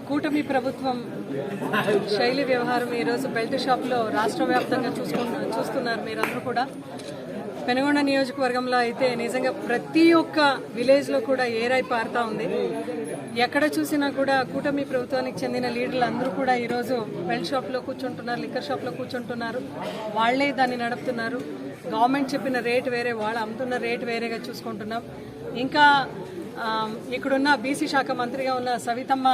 కూటమి ప్రభుత్వం శైలి వ్యవహారం ఈరోజు బెల్ట్ షాప్లో రాష్ట్ర వ్యాప్తంగా చూస్తున్నారు మీరందరూ కూడా. పెనుగొండ నియోజకవర్గంలో అయితే నిజంగా ప్రతి ఒక్క విలేజ్లో కూడా ఏరై పారుతా ఉంది. ఎక్కడ చూసినా కూడా కూటమి ప్రభుత్వానికి చెందిన లీడర్లు అందరూ కూడా ఈరోజు బెల్ట్ షాప్లో కూర్చుంటున్నారు, లిక్కర్ షాప్లో కూర్చుంటున్నారు. వాళ్లే దాన్ని నడుపుతున్నారు. గవర్నమెంట్ చెప్పిన రేట్ వేరే, వాళ్ళు అమ్ముతున్న రేట్ వేరేగా చూసుకుంటున్నాం. ఇంకా ఇక్కడున్న బీసీ శాఖ మంత్రిగా ఉన్న సవితమ్మ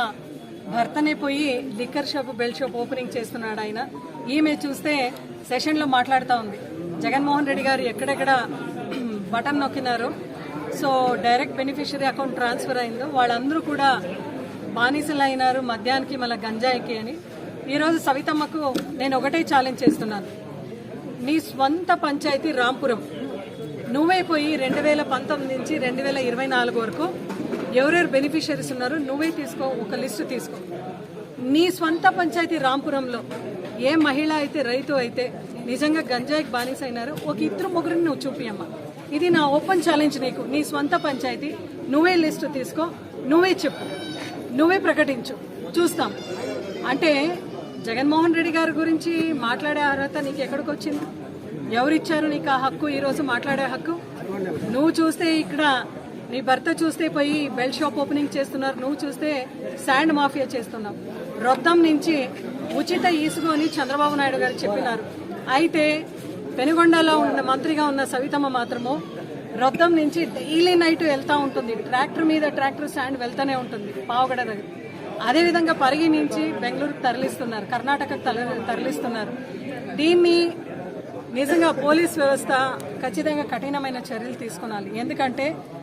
భర్తనే పోయి liquor shop, belt shop opening చేస్తున్నాడు ఆయన. ఈమె చూస్తే సెషన్లో మాట్లాడుతూ ఉంది. జగన్మోహన్ రెడ్డి గారు ఎక్కడెక్కడ బటన్ నొక్కినారో, so direct beneficiary account transfer అయిందో వాళ్ళందరూ కూడా బానిసలు అయినారు మద్యానికి, మళ్ళీ గంజాయికి అని. ఈరోజు సవితమ్మకు నేను ఒకటే ఛాలెంజ్ చేస్తున్నాను. నీ స్వంత పంచాయతీ రాంపురం, నువ్వే పోయి 2019 నుంచి 2024 వరకు ఎవరెవరు బెనిఫిషరీస్ ఉన్నారో నువ్వే తీసుకో, ఒక లిస్టు తీసుకో. నీ స్వంత పంచాయతీ రాంపురంలో ఏ మహిళ అయితే, రైతు అయితే నిజంగా గంజాయికి బానిస అయినారో ఒక ఇద్దరు ముగ్గురిని నువ్వు చూపియమ్మా. ఇది నా ఓపెన్ ఛాలెంజ్ నీకు. నీ స్వంత పంచాయతీ నువ్వే లిస్టు తీసుకో, నువ్వే చెప్పు, నువ్వే ప్రకటించు, చూస్తాం. అంటే జగన్మోహన్ రెడ్డి గారి గురించి మాట్లాడే అర్హత నీకు ఎక్కడికి వచ్చింది? ఎవరిచ్చారు నీకు ఆ హక్కు, ఈరోజు మాట్లాడే హక్కు? నువ్వు చూస్తే ఇక్కడ నీ భర్త చూస్తే పోయి బెల్ట్ షాప్ ఓపెనింగ్ చేస్తున్నారు, నువ్వు చూస్తే శాండ్ మాఫియా చేస్తున్నావు. రొద్దం నుంచి ఉచిత ఇసుక అని చంద్రబాబు నాయుడు గారు చెప్పినారు. అయితే పెనుగొండలో ఉన్న మంత్రిగా ఉన్న సవితమ్మ మాత్రము రొద్దం నుంచి డైలీ నైట్ వెళ్తూ ఉంటుంది. ట్రాక్టర్ మీద ట్రాక్టర్ శాండ్ వెళ్తూనే ఉంటుంది పావుగడ దగ్గర. అదేవిధంగా పరిగి నుంచి బెంగళూరుకు తరలిస్తున్నారు, కర్ణాటకకు తరలిస్తున్నారు. దీన్ని నిజంగా పోలీస్ వ్యవస్థ ఖచ్చితంగా కఠినమైన చర్యలు తీసుకోవాలి. ఎందుకంటే